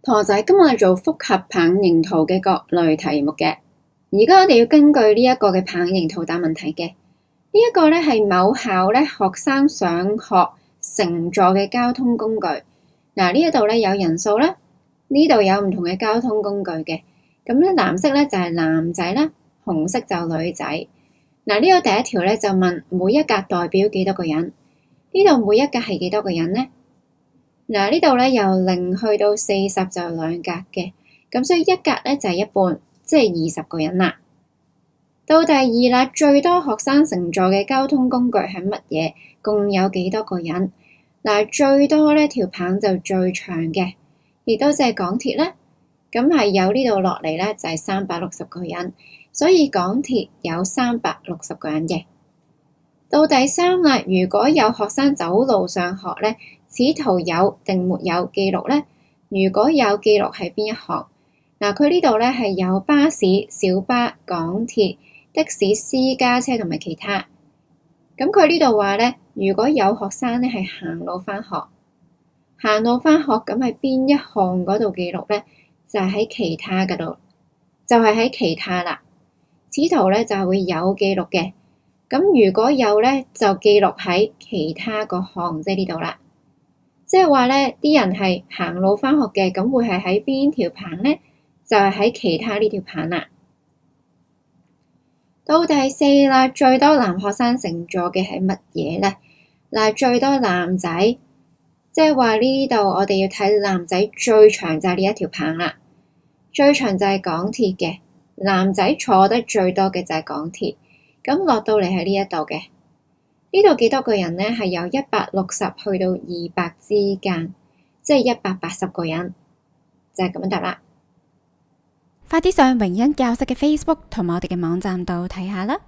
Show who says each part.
Speaker 1: 同學仔，今日我哋做複合棒形圖嘅各類題目嘅。而家我哋要根據呢一個嘅棒形圖答問題嘅。呢一個咧係某校咧學生上學乘坐嘅交通工具。嗱，呢一度咧有人數啦，呢度有唔同嘅交通工具嘅。咁咧藍色咧就係男仔啦，紅色就女仔。嗱，呢個第一條咧就問每一格代表幾多個人？呢度每一格係幾多個人呢？嗱，呢度咧由0去到40就2格嘅，咁所以一格咧就係一半，即係20個人啦。到第二啦，最多學生乘坐嘅交通工具係乜嘢？共有幾多個人？嗱，最多呢條棒就最長嘅，亦都即係港鐵啦。咁係有呢度落嚟咧就係360個人，所以港鐵有360個人嘅。到第三啦，如果有學生走路上學咧，此圖有定沒有記錄呢？如果有記錄係邊一行？嗱，佢呢度咧係有巴士、小巴、港鐵、的士、私家車同埋其他。咁佢呢度話咧，如果有學生咧係行路返學，咁係邊一項嗰度記錄咧？就係喺其他嗰度，就係喺其他啦。此圖咧就係會有記錄嘅。咁如果有咧，就記錄喺其他個項，即係呢度啦。即係話咧，啲人係行路返學嘅，咁會係喺邊條棒咧？就係喺其他呢條棒啦。到第四啦，最多男學生乘坐嘅係乜嘢咧？嗱，最多男仔，即係話呢度我哋要睇男仔最長就係呢一條棒啦。最長就係港鐵嘅，男仔坐得最多嘅就係港鐵。咁落到嚟係呢一度嘅，呢度幾多個人呢？係由160去到200之間，即係180個人，就係咁樣答啦。
Speaker 2: 快啲上榮恩教室嘅 Facebook 同埋我哋嘅網站度睇下啦！